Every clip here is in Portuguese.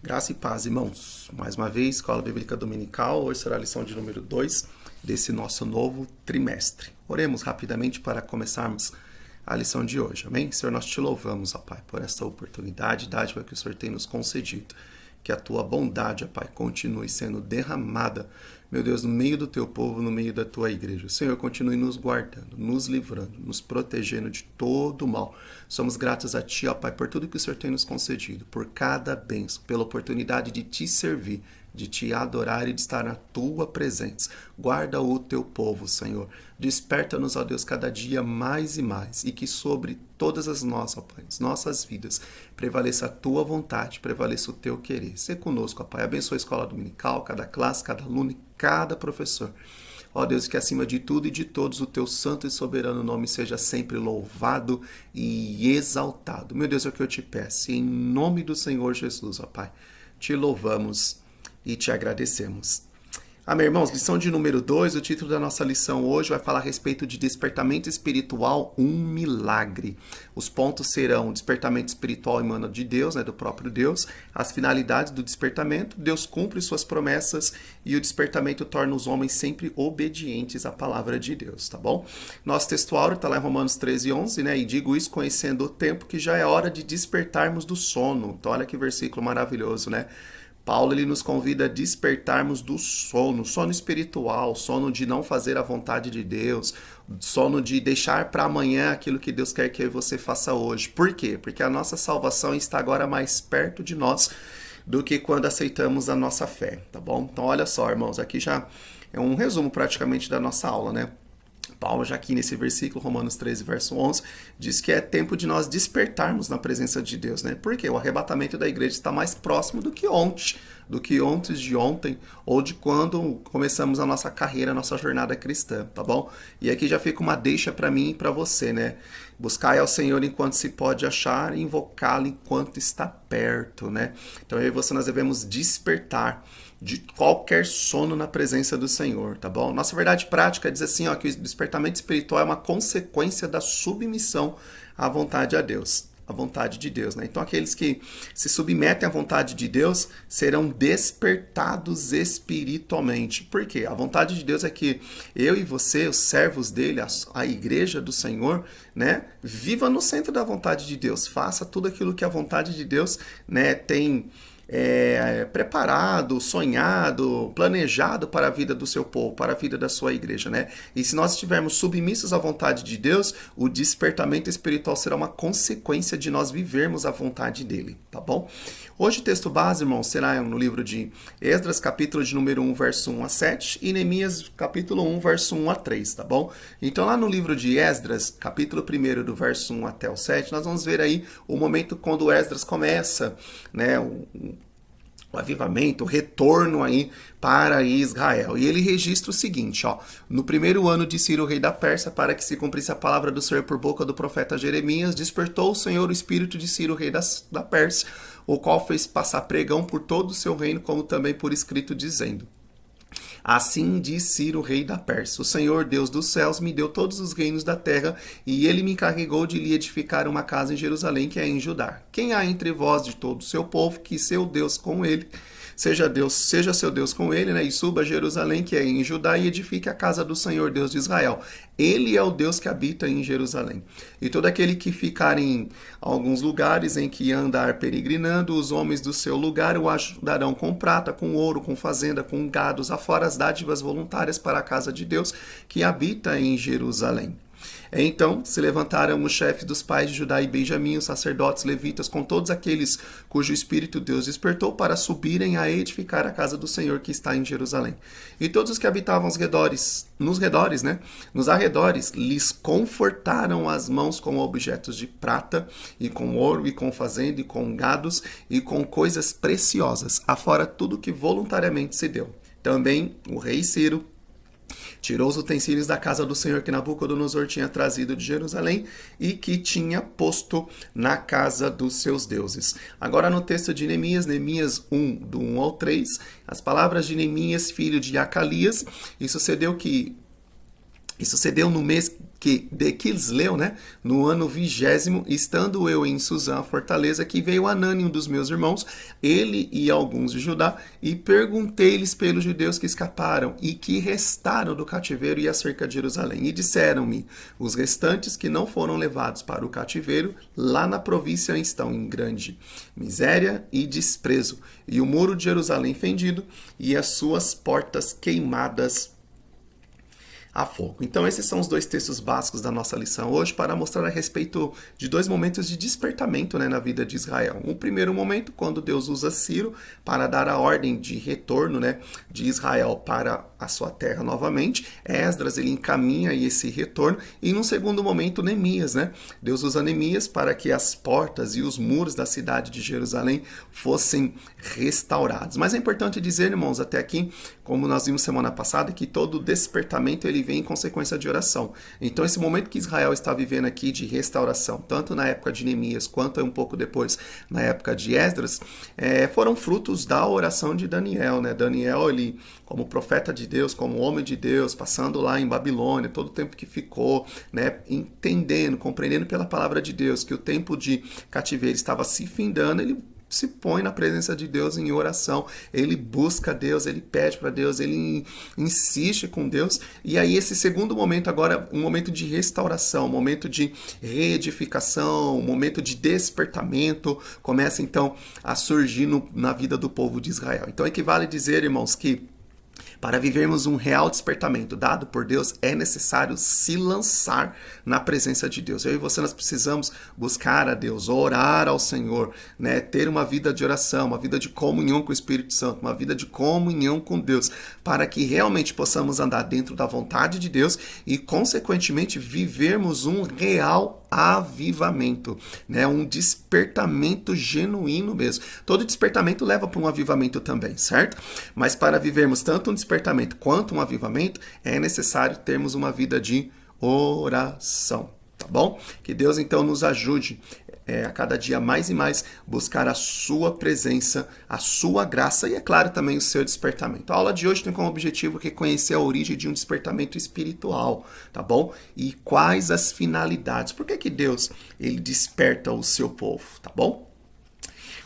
Graça e paz, irmãos. Mais uma vez, Escola Bíblica Dominical. Hoje será a lição de número 2 desse nosso novo trimestre. Oremos rapidamente para começarmos a lição de hoje. Amém? Senhor, nós te louvamos, ó Pai, por esta oportunidade, dádiva que o Senhor tem nos concedido. Que a tua bondade, ó Pai, continue sendo derramada, meu Deus, no meio do teu povo, no meio da tua igreja. O Senhor continue nos guardando, nos livrando, nos protegendo de todo o mal. Somos gratos a ti, ó Pai, por tudo que o Senhor tem nos concedido, por cada bênção, pela oportunidade de te servir, de te adorar e de estar na tua presença. Guarda o teu povo, Senhor. Desperta-nos, ó Deus, cada dia mais e mais, e que sobre todas as nossas vidas, prevaleça a tua vontade, prevaleça o teu querer. Sê conosco, ó Pai. Abençoa a escola dominical, cada classe, cada aluno e cada professor. Ó Deus, que acima de tudo e de todos o teu santo e soberano nome seja sempre louvado e exaltado. Meu Deus, é o que eu te peço. Em nome do Senhor Jesus, ó Pai, te louvamos e te agradecemos. Amém, irmãos? Lição de número 2, o título da nossa lição hoje vai falar a respeito de despertamento espiritual, um milagre. Os pontos serão o despertamento espiritual emana de Deus, do próprio Deus, as finalidades do despertamento, Deus cumpre suas promessas e o despertamento torna os homens sempre obedientes à palavra de Deus, tá bom? Nosso texto áureo está lá em Romanos 13:11, e digo isso conhecendo o tempo que já é hora de despertarmos do sono. Então olha que versículo maravilhoso, Paulo ele nos convida a despertarmos do sono espiritual, sono de não fazer a vontade de Deus, sono de deixar para amanhã aquilo que Deus quer que você faça hoje. Por quê? Porque a nossa salvação está agora mais perto de nós do que quando aceitamos a nossa fé, tá bom? Então olha só, irmãos, aqui já é um resumo praticamente da nossa aula, Paulo, já aqui nesse versículo, Romanos 13, verso 11, diz que é tempo de nós despertarmos na presença de Deus, Porque o arrebatamento da igreja está mais próximo do que antes de ontem, ou de quando começamos a nossa carreira, a nossa jornada cristã, tá bom? E aqui já fica uma deixa para mim e para você, Buscai ao Senhor enquanto se pode achar e invocá-lo enquanto está perto, Então eu e você nós devemos despertar de qualquer sono na presença do Senhor, tá bom? Nossa verdade prática diz assim, que o despertamento espiritual é uma consequência da submissão à vontade de Deus, Então aqueles que se submetem à vontade de Deus serão despertados espiritualmente. Por quê? A vontade de Deus é que eu e você, os servos dele, a igreja do Senhor, viva no centro da vontade de Deus, faça tudo aquilo que a vontade de Deus, tem preparado, sonhado, planejado para a vida do seu povo, para a vida da sua igreja, E se nós estivermos submissos à vontade de Deus, o despertamento espiritual será uma consequência de nós vivermos a vontade dele, tá bom? Hoje o texto base, irmãos, será no livro de Esdras, capítulo de número 1, verso 1 a 7, e Neemias, capítulo 1, verso 1 a 3, tá bom? Então lá no livro de Esdras, capítulo 1, do verso 1 até o 7, nós vamos ver aí o momento quando Esdras começa, o avivamento, o retorno aí para Israel. E ele registra o seguinte, no primeiro ano de Ciro, rei da Pérsia, para que se cumprisse a palavra do Senhor por boca do profeta Jeremias, despertou o Senhor o espírito de Ciro, rei da Pérsia, o qual fez passar pregão por todo o seu reino, como também por escrito, dizendo: Assim diz Ciro, rei da Pérsia: O Senhor, Deus dos céus, me deu todos os reinos da terra, e ele me encarregou de lhe edificar uma casa em Jerusalém, que é em Judá. Quem há entre vós de todo o seu povo, que seu Deus com ele, seja seu Deus com ele, e suba a Jerusalém, que é em Judá, e edifique a casa do Senhor, Deus de Israel. Ele é o Deus que habita em Jerusalém. E todo aquele que ficar em alguns lugares em que andar peregrinando, os homens do seu lugar o ajudarão com prata, com ouro, com fazenda, com gados, afora as dádivas voluntárias para a casa de Deus que habita em Jerusalém. Então se levantaram os chefes dos pais de Judá e Benjamim, os sacerdotes, levitas, com todos aqueles cujo espírito Deus despertou, para subirem a edificar a casa do Senhor que está em Jerusalém. E todos os que habitavam nos arredores, lhes confortaram as mãos com objetos de prata, e com ouro, e com fazenda, e com gados, e com coisas preciosas, afora tudo que voluntariamente se deu. Também o rei Ciro tirou os utensílios da casa do Senhor que Nabucodonosor tinha trazido de Jerusalém e que tinha posto na casa dos seus deuses. Agora no texto de Neemias 1, do 1 ao 3, as palavras de Neemias, filho de Acalias, e sucedeu no mês que de Quisleu, né, no ano 20º, estando eu em Suzã, fortaleza, que veio Anani, um dos meus irmãos, ele e alguns de Judá, e perguntei-lhes pelos judeus que escaparam e que restaram do cativeiro e acerca de Jerusalém. E disseram-me, os restantes que não foram levados para o cativeiro, lá na província estão em grande miséria e desprezo, e o muro de Jerusalém fendido, e as suas portas queimadas a fogo. Então esses são os dois textos básicos da nossa lição hoje para mostrar a respeito de dois momentos de despertamento, né, na vida de Israel. Um primeiro momento, quando Deus usa Ciro para dar a ordem de retorno, né, de Israel para a sua terra novamente. Esdras, ele encaminha esse retorno. E num segundo momento, Neemias, né? Deus usa Neemias para que as portas e os muros da cidade de Jerusalém fossem restaurados. Mas é importante dizer, irmãos, até aqui, como nós vimos semana passada, que todo despertamento ele vem em consequência de oração. Então esse momento que Israel está vivendo aqui de restauração, tanto na época de Neemias quanto um pouco depois na época de Esdras, foram frutos da oração de Daniel, né? Daniel, ele, como profeta de Deus, como homem de Deus, passando lá em Babilônia, todo o tempo que ficou, né, entendendo, compreendendo pela palavra de Deus que o tempo de cativeiro estava se findando, ele se põe na presença de Deus em oração, ele busca Deus, ele pede para Deus, ele insiste com Deus, e aí esse segundo momento agora, um momento de restauração, um momento de reedificação, um momento de despertamento, começa então a surgir na vida do povo de Israel. Então equivale dizer, irmãos, que para vivermos um real despertamento dado por Deus, é necessário se lançar na presença de Deus. Eu e você, nós precisamos buscar a Deus, orar ao Senhor, né? Ter uma vida de oração, uma vida de comunhão com o Espírito Santo, uma vida de comunhão com Deus, para que realmente possamos andar dentro da vontade de Deus e, consequentemente, vivermos um real avivamento, né? Um despertamento genuíno mesmo. Todo despertamento leva para um avivamento também, certo? Mas para vivermos tanto um despertamento quanto um avivamento, é necessário termos uma vida de oração, tá bom? Que Deus então nos ajude a cada dia mais e mais buscar a sua presença, a sua graça e, é claro, também o seu despertamento. A aula de hoje tem como objetivo reconhecer a origem de um despertamento espiritual, tá bom? E quais as finalidades. Por que Deus ele desperta o seu povo, tá bom?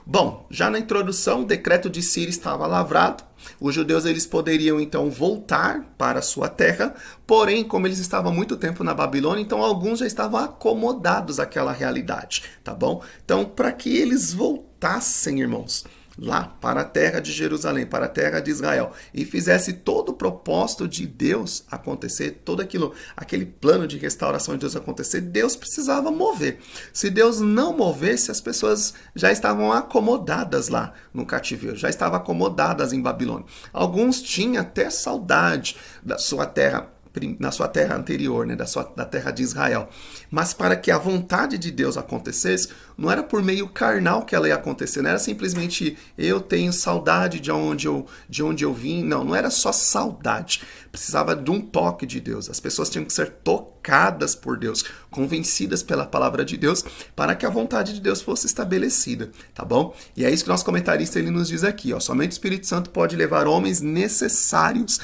Bom, já na introdução, o decreto de Ciro estava lavrado. Os judeus eles poderiam então voltar para a sua terra, porém, como eles estavam há muito tempo na Babilônia, então alguns já estavam acomodados àquela realidade, tá bom? Então, para que eles voltassem, irmãos, lá para a terra de Jerusalém, para a terra de Israel, e fizesse todo o propósito de Deus acontecer, todo aquele plano de restauração de Deus acontecer, Deus precisava mover. Se Deus não movesse, as pessoas já estavam acomodadas lá no cativeiro, já estavam acomodadas em Babilônia. Alguns tinham até saudade da sua terra, na sua terra anterior, né, da terra de Israel. Mas para que a vontade de Deus acontecesse, não era por meio carnal que ela ia acontecer, não era simplesmente eu tenho saudade de onde eu vim, não era só saudade, precisava de um toque de Deus, as pessoas tinham que ser tocadas por Deus, convencidas pela palavra de Deus, para que a vontade de Deus fosse estabelecida, tá bom? E é isso que o nosso comentarista ele nos diz aqui, ó, somente o Espírito Santo pode levar homens necessários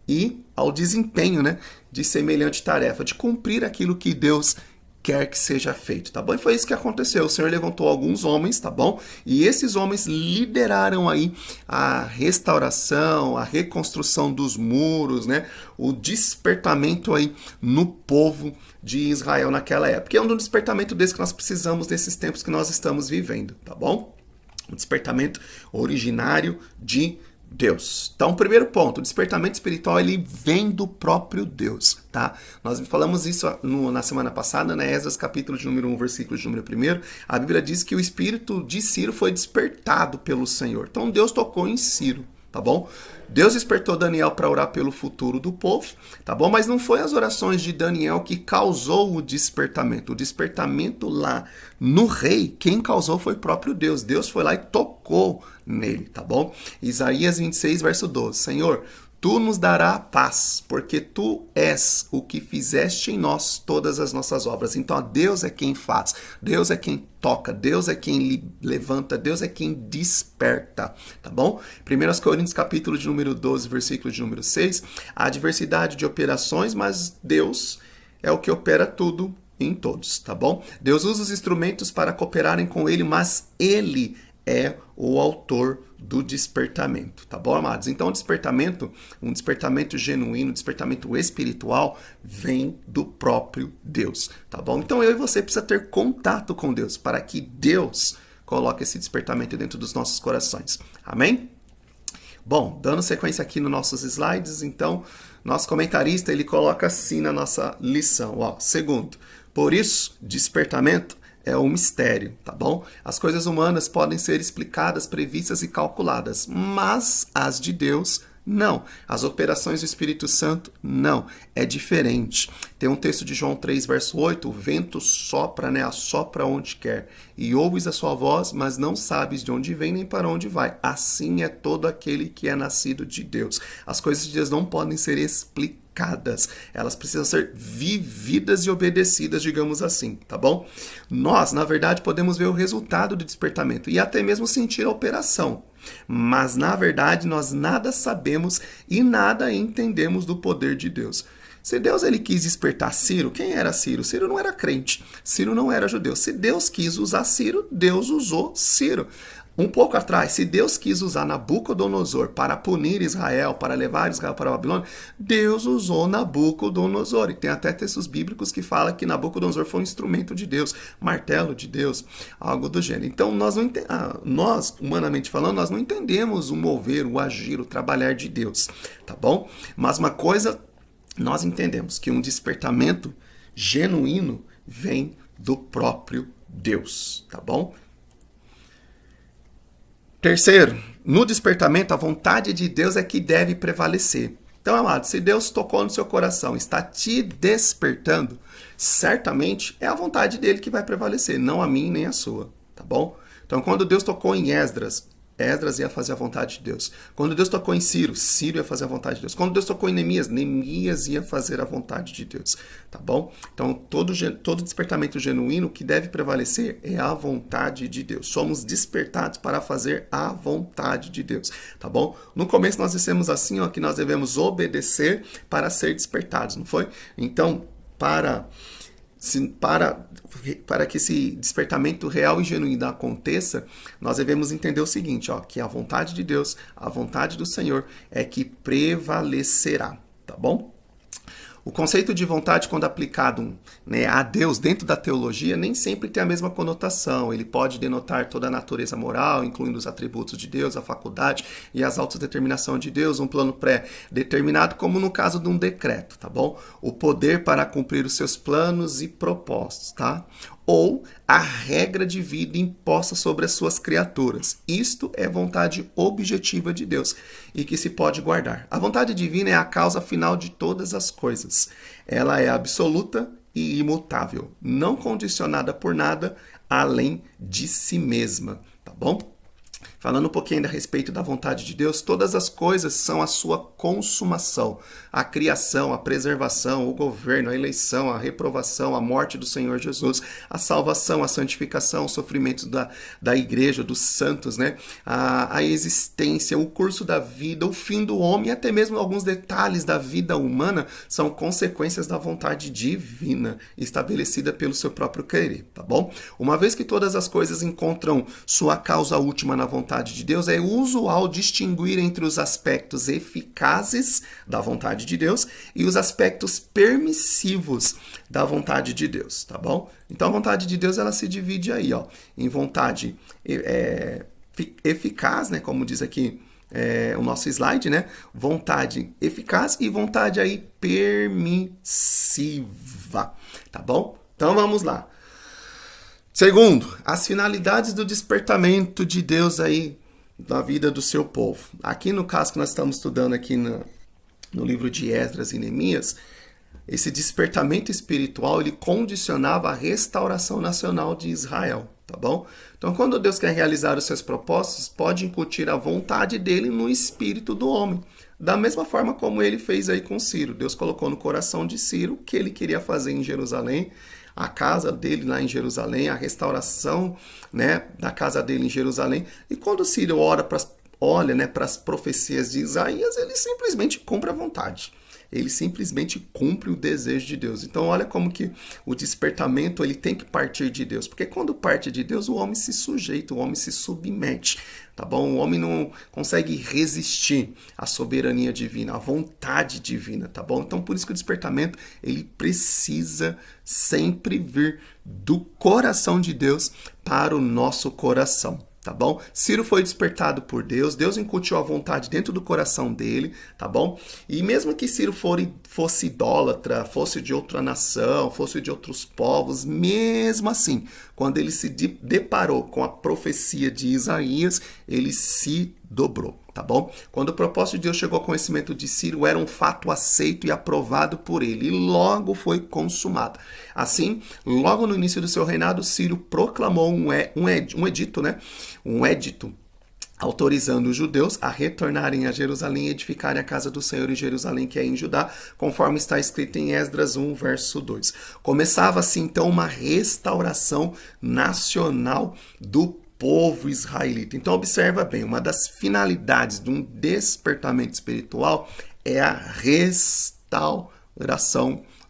e ao desempenho, né, de semelhante tarefa, de cumprir aquilo que Deus quer que seja feito, tá bom? E foi isso que aconteceu, o Senhor levantou alguns homens, tá bom? E esses homens lideraram aí a restauração, a reconstrução dos muros, né, o despertamento aí no povo de Israel naquela época. E é um despertamento desse que nós precisamos nesses tempos que nós estamos vivendo, tá bom? Um despertamento originário de Deus. Então, o primeiro ponto, o despertamento espiritual, ele vem do próprio Deus, tá? Nós falamos isso na semana passada, né? Esdras capítulo de número 1, versículo de número 1. A Bíblia diz que o espírito de Ciro foi despertado pelo Senhor. Então, Deus tocou em Ciro, tá bom? Deus despertou Daniel para orar pelo futuro do povo, tá bom? Mas não foi as orações de Daniel que causou o despertamento. O despertamento lá no rei, quem causou foi o próprio Deus. Deus foi lá e tocou nele, tá bom? Isaías 26, verso 12. Senhor, tu nos dará paz, porque tu és o que fizeste em nós todas as nossas obras. Então, Deus é quem faz, Deus é quem toca, Deus é quem levanta, Deus é quem desperta, tá bom? 1 Coríntios capítulo de número 12, versículo de número 6, há diversidade de operações, mas Deus é o que opera tudo em todos, tá bom? Deus usa os instrumentos para cooperarem com ele, mas ele é o autor do despertamento, tá bom, amados? Então, o despertamento, um despertamento genuíno, um despertamento espiritual, vem do próprio Deus, tá bom? Então, eu e você precisa ter contato com Deus, para que Deus coloque esse despertamento dentro dos nossos corações, amém? Bom, dando sequência aqui nos nossos slides, então, nosso comentarista, ele coloca assim na nossa lição, ó, segundo, por isso, despertamento é um mistério, tá bom? As coisas humanas podem ser explicadas, previstas e calculadas, mas as de Deus não. As operações do Espírito Santo, não. É diferente. Tem um texto de João 3, verso 8, o vento sopra, né? Assopra onde quer. E ouves a sua voz, mas não sabes de onde vem nem para onde vai. Assim é todo aquele que é nascido de Deus. As coisas de Deus não podem ser explicadas. Elas precisam ser vividas e obedecidas, digamos assim, tá bom? Nós, na verdade, podemos ver o resultado do despertamento e até mesmo sentir a operação. Mas, na verdade, nós nada sabemos e nada entendemos do poder de Deus. Se Deus ele quis despertar Ciro, quem era Ciro? Ciro não era crente, Ciro não era judeu. Se Deus quis usar Ciro, Deus usou Ciro. Um pouco atrás, se Deus quis usar Nabucodonosor para punir Israel, para levar Israel para a Babilônia, Deus usou Nabucodonosor. E tem até textos bíblicos que falam que Nabucodonosor foi um instrumento de Deus, martelo de Deus, algo do gênero. Então, nós, humanamente falando, nós não entendemos o mover, o agir, o trabalhar de Deus, tá bom? Mas uma coisa nós entendemos, que um despertamento genuíno vem do próprio Deus, tá bom? Terceiro, no despertamento, a vontade de Deus é que deve prevalecer. Então, amado, se Deus tocou no seu coração, está te despertando, certamente é a vontade dele que vai prevalecer, não a minha nem a sua, tá bom? Então, quando Deus tocou em Esdras, Esdras ia fazer a vontade de Deus. Quando Deus tocou em Ciro, Ciro ia fazer a vontade de Deus. Quando Deus tocou em Neemias, Neemias ia fazer a vontade de Deus, tá bom? Então, todo despertamento genuíno que deve prevalecer é a vontade de Deus. Somos despertados para fazer a vontade de Deus, tá bom? No começo nós dissemos assim, ó, que nós devemos obedecer para ser despertados, não foi? Então, para que esse despertamento real e genuíno aconteça, nós devemos entender o seguinte, ó, que a vontade de Deus, a vontade do Senhor é que prevalecerá, tá bom? O conceito de vontade, quando aplicado, né, a Deus dentro da teologia, nem sempre tem a mesma conotação. Ele pode denotar toda a natureza moral, incluindo os atributos de Deus, a faculdade e as autodeterminação de Deus, um plano pré-determinado, como no caso de um decreto, tá bom? O poder para cumprir os seus planos e propósitos, tá? Ou a regra de vida imposta sobre as suas criaturas. Isto é vontade objetiva de Deus e que se pode guardar. A vontade divina é a causa final de todas as coisas. Ela é absoluta e imutável, não condicionada por nada além de si mesma, tá bom? Falando um pouquinho ainda a respeito da vontade de Deus, todas as coisas são a sua consumação. A criação, a preservação, o governo, a eleição, a reprovação, a morte do Senhor Jesus, a salvação, a santificação, os sofrimentos da igreja, dos santos, né? A existência, o curso da vida, o fim do homem e até mesmo alguns detalhes da vida humana são consequências da vontade divina estabelecida pelo seu próprio querer, tá bom? Uma vez que todas as coisas encontram sua causa última na vontade de Deus, é usual distinguir entre os aspectos eficazes da vontade de Deus e os aspectos permissivos da vontade de Deus, tá bom? Então a vontade de Deus ela se divide aí, ó, em vontade eficaz, né, como diz aqui o nosso slide, né? Vontade eficaz e vontade aí permissiva, tá bom? Então vamos lá. Segundo, as finalidades do despertamento de Deus aí na vida do seu povo. Aqui no caso que nós estamos estudando aqui no livro de Esdras e Neemias, esse despertamento espiritual ele condicionava a restauração nacional de Israel, tá bom? Então, quando Deus quer realizar os seus propósitos, pode incutir a vontade dele no espírito do homem. Da mesma forma como ele fez aí com Ciro. Deus colocou no coração de Ciro o que ele queria fazer em Jerusalém, a casa dele lá em Jerusalém, a restauração, né, da casa dele em Jerusalém. E quando Ciro olha, né, para as profecias de Isaías, ele simplesmente cumpre a vontade. ele simplesmente cumpre o desejo de Deus. Então olha como que o despertamento ele tem que partir de Deus, porque quando parte de Deus o homem se sujeita, o homem se submete, tá bom? O homem não consegue resistir à soberania divina, à vontade divina, tá bom? Então por isso que o despertamento ele precisa sempre vir do coração de Deus para o nosso coração. Tá bom? Ciro foi despertado por Deus, Deus incutiu a vontade dentro do coração dele, tá bom? E mesmo que Ciro fosse idólatra, fosse de outra nação, fosse de outros povos, mesmo assim, quando ele se deparou com a profecia de Isaías, ele se dobrou, tá bom? Quando o propósito de Deus chegou ao conhecimento de Ciro, era um fato aceito e aprovado por ele, e logo foi consumado. Assim, logo no início do seu reinado, Ciro proclamou um edito, né? Um édito autorizando os judeus a retornarem a Jerusalém e edificarem a casa do Senhor em Jerusalém, que é em Judá, conforme está escrito em Esdras 1, verso 2. Começava assim, então, uma restauração nacional do povo israelita. Então observa bem, uma das finalidades de um despertamento espiritual é a restauração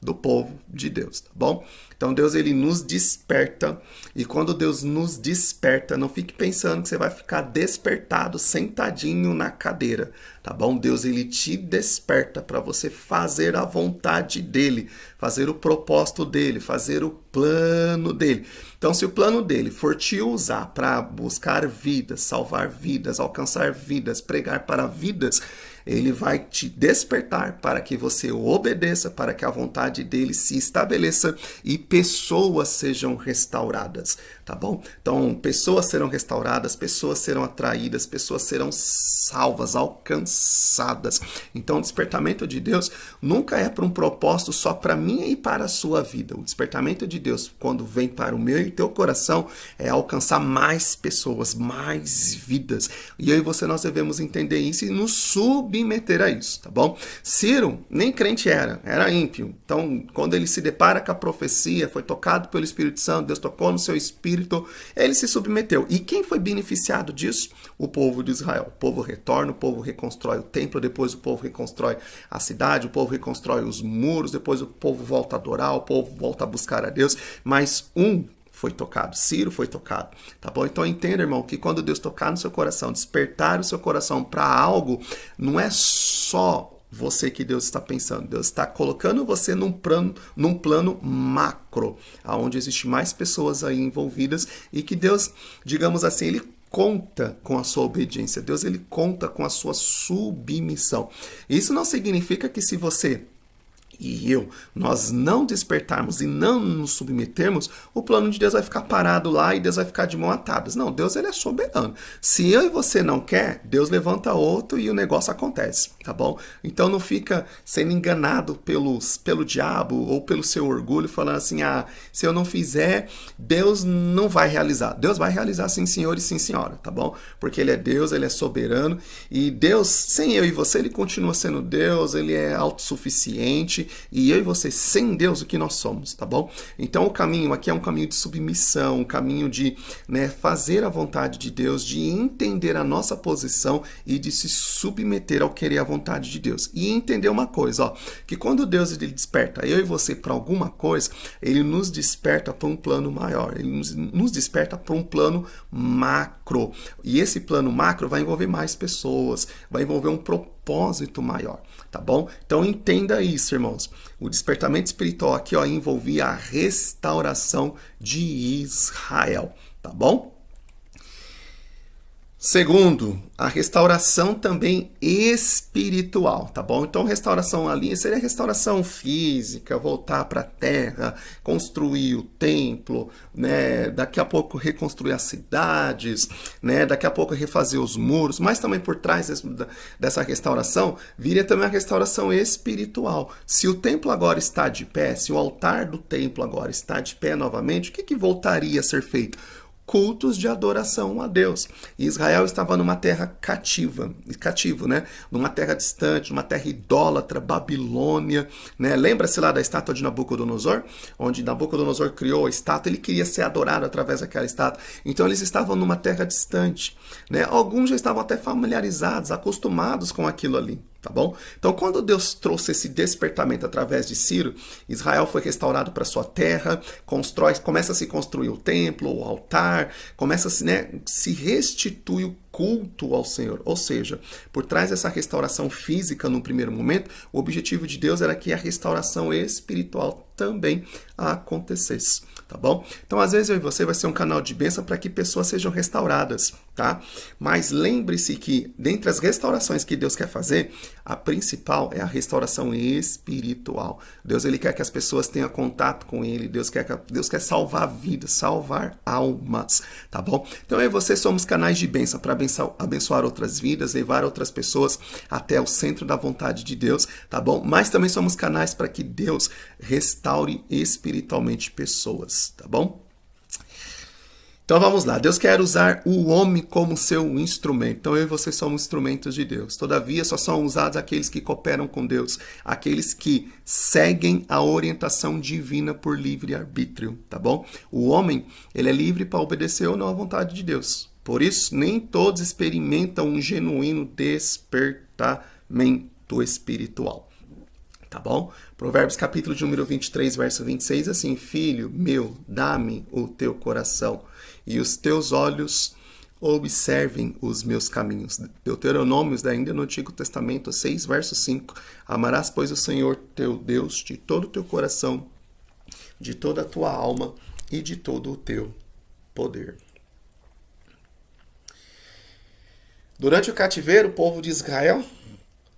do povo de Deus, tá bom? Então Deus ele nos desperta, e quando Deus nos desperta, não fique pensando que você vai ficar despertado sentadinho na cadeira, tá bom? Deus ele te desperta para você fazer a vontade dele, fazer o propósito dele, fazer o plano dele. Então se o plano dele for te usar para buscar vidas, salvar vidas, alcançar vidas, pregar para vidas, ele vai te despertar para que você o obedeça, para que a vontade dele se estabeleça e pessoas sejam restauradas, tá bom? Então, pessoas serão restauradas, pessoas serão atraídas, pessoas serão salvas, alcançadas. Então, o despertamento de Deus nunca é para um propósito só para mim e para a sua vida. O despertamento de Deus, quando vem para o meu e teu coração, é alcançar mais pessoas, mais vidas. E eu e você, nós devemos entender isso e nos submeter a isso, tá bom? Ciro nem crente era ímpio. Então, quando ele se depara com a profecia, foi tocado pelo Espírito Santo, Deus tocou no seu espírito, ele se submeteu. E quem foi beneficiado disso? O povo de Israel. O povo retorna, o povo reconstrói o templo, depois o povo reconstrói a cidade, o povo reconstrói os muros, depois o povo volta a adorar, o povo volta a buscar a Deus, mas foi tocado, Ciro foi tocado, tá bom? Então entenda, irmão, que quando Deus tocar no seu coração, despertar o seu coração para algo, não é só você que Deus está pensando, Deus está colocando você num plano macro, onde existe mais pessoas aí envolvidas e que Deus, digamos assim, ele conta com a sua obediência, Deus ele conta com a sua submissão. Isso não significa que se você e nós não despertarmos e não nos submetermos, o plano de Deus vai ficar parado lá e Deus vai ficar de mão atadas. Não, Deus ele é soberano. Se eu e você não quer, Deus levanta outro e o negócio acontece, tá bom? Então não fica sendo enganado pelo diabo ou pelo seu orgulho, falando assim, se eu não fizer, Deus não vai realizar. Deus vai realizar sim, senhor e sim, senhora, tá bom? Porque ele é Deus, ele é soberano e Deus, sem eu e você, ele continua sendo Deus, ele é autossuficiente. E eu e você, sem Deus, o que nós somos, tá bom? Então o caminho aqui é um caminho de submissão, um caminho de fazer a vontade de Deus, de entender a nossa posição e de se submeter ao querer a vontade de Deus. E entender uma coisa, que quando Deus ele desperta eu e você para alguma coisa, ele nos desperta para um plano maior, ele nos desperta para um plano macro. E esse plano macro vai envolver mais pessoas, vai envolver um propósito maior, tá bom? Então entenda isso, irmãos. O despertamento espiritual aqui envolvia a restauração de Israel, tá bom? Segundo, a restauração também espiritual, tá bom? Então, restauração ali seria restauração física, voltar para a terra, construir o templo, daqui a pouco reconstruir as cidades, daqui a pouco refazer os muros, mas também por trás dessa restauração, viria também a restauração espiritual. Se o templo agora está de pé, se o altar do templo agora está de pé novamente, o que voltaria a ser feito? Cultos de adoração a Deus. E Israel estava numa terra cativo, numa terra distante, numa terra idólatra, Babilônia, Lembra-se lá da estátua de Nabucodonosor? Onde Nabucodonosor criou a estátua, ele queria ser adorado através daquela estátua. Então eles estavam numa terra distante, Alguns já estavam até familiarizados, acostumados com aquilo ali. Tá bom? Então, quando Deus trouxe esse despertamento através de Ciro, Israel foi restaurado para sua terra, começa a se construir o templo, o altar, começa a se restitui o culto ao Senhor. Ou seja, por trás dessa restauração física no primeiro momento, o objetivo de Deus era que a restauração espiritual também acontecesse. Tá bom? Então, às vezes eu e você vai ser um canal de bênção para que pessoas sejam restauradas, tá? Mas lembre-se que, dentre as restaurações que Deus quer fazer, a principal é a restauração espiritual. Deus, ele quer que as pessoas tenham contato com ele, Deus quer salvar vidas, salvar almas, tá bom? Então, eu e você somos canais de bênção para abençoar outras vidas, levar outras pessoas até o centro da vontade de Deus, tá bom? Mas também somos canais para que Deus restaure espiritualmente pessoas, tá bom? Então vamos lá, Deus quer usar o homem como seu instrumento. Então eu e você somos instrumentos de Deus. Todavia só são usados aqueles que cooperam com Deus, aqueles que seguem a orientação divina por livre arbítrio, tá bom? O homem, ele é livre para obedecer ou não à vontade de Deus. Por isso, nem todos experimentam um genuíno despertamento espiritual. Tá bom? Provérbios capítulo de número 23, verso 26, assim: Filho meu, dá-me o teu coração, e os teus olhos observem os meus caminhos. Deuteronômios, ainda no Antigo Testamento, 6, verso 5. Amarás, pois, o Senhor teu Deus de todo o teu coração, de toda a tua alma e de todo o teu poder. Durante o cativeiro, o povo de Israel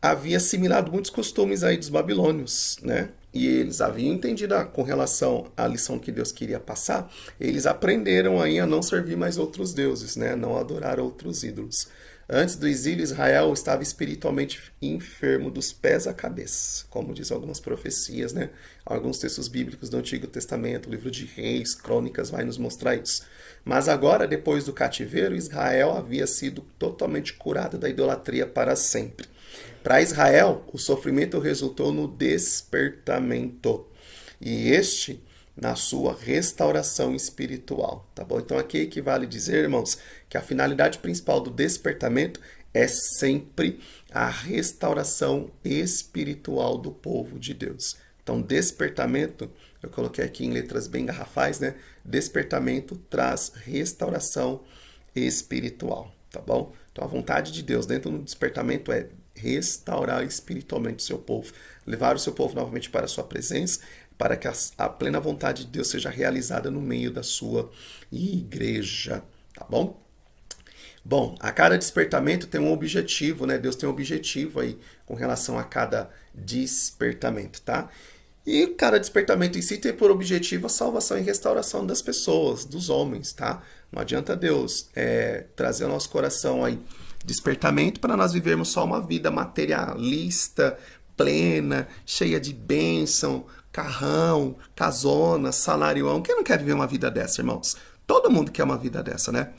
havia assimilado muitos costumes aí dos babilônios, né? E eles haviam entendido com relação à lição que Deus queria passar, eles aprenderam aí a não servir mais outros deuses, né? Não adorar outros ídolos. Antes do exílio, Israel estava espiritualmente enfermo dos pés à cabeça, como diz algumas profecias, né? Alguns textos bíblicos do Antigo Testamento, o livro de Reis, Crônicas, vai nos mostrar isso. Mas agora, depois do cativeiro, Israel havia sido totalmente curado da idolatria para sempre. Para Israel, o sofrimento resultou no despertamento, e este na sua restauração espiritual, tá bom? Então aqui equivale dizer, irmãos, que a finalidade principal do despertamento é sempre a restauração espiritual do povo de Deus. Então, despertamento, eu coloquei aqui em letras bem garrafais, né? Despertamento traz restauração espiritual, tá bom? Então, a vontade de Deus dentro do despertamento é restaurar espiritualmente o seu povo, levar o seu povo novamente para a sua presença, para que a plena vontade de Deus seja realizada no meio da sua igreja, tá bom? Bom, a cada despertamento tem um objetivo, né? Deus tem um objetivo aí com relação a cada despertamento, tá? E cada despertamento em si tem por objetivo a salvação e restauração das pessoas, dos homens, tá? Não adianta Deus trazer ao nosso coração aí despertamento para nós vivermos só uma vida materialista, plena, cheia de bênção, carrão, casona, salarião. Quem não quer viver uma vida dessa, irmãos? Todo mundo quer uma vida dessa, né?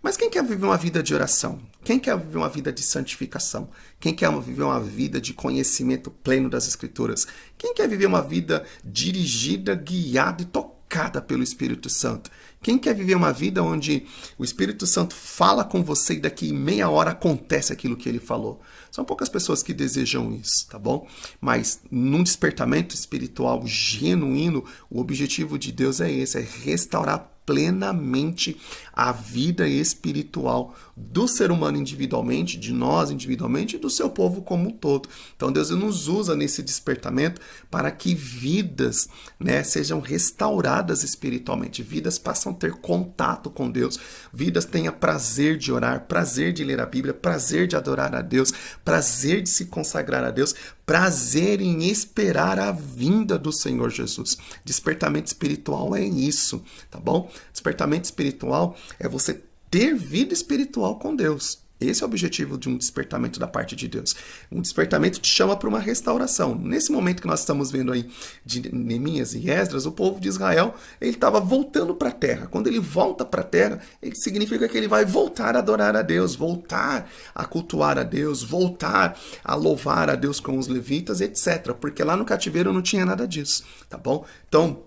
Mas quem quer viver uma vida de oração? Quem quer viver uma vida de santificação? Quem quer viver uma vida de conhecimento pleno das Escrituras? Quem quer viver uma vida dirigida, guiada e tocada pelo Espírito Santo? Quem quer viver uma vida onde o Espírito Santo fala com você e daqui meia hora acontece aquilo que ele falou? São poucas pessoas que desejam isso, tá bom? Mas num despertamento espiritual genuíno, o objetivo de Deus é esse, é restaurar plenamente a vida espiritual do ser humano individualmente, de nós individualmente e do seu povo como um todo. Então Deus nos usa nesse despertamento para que vidas, né, sejam restauradas espiritualmente, vidas passam a ter contato com Deus, vidas tenham prazer de orar, prazer de ler a Bíblia, prazer de adorar a Deus, prazer de se consagrar a Deus, prazer em esperar a vinda do Senhor Jesus. Despertamento espiritual é isso, tá bom? Despertamento espiritual é você ter vida espiritual com Deus. Esse é o objetivo de um despertamento da parte de Deus. Um despertamento te chama para uma restauração. Nesse momento que nós estamos vendo aí de Neemias e Esdras, o povo de Israel, ele estava voltando para a terra. Quando ele volta para a terra, ele significa que ele vai voltar a adorar a Deus, voltar a cultuar a Deus, voltar a louvar a Deus com os levitas, etc. Porque lá no cativeiro não tinha nada disso, tá bom? Então,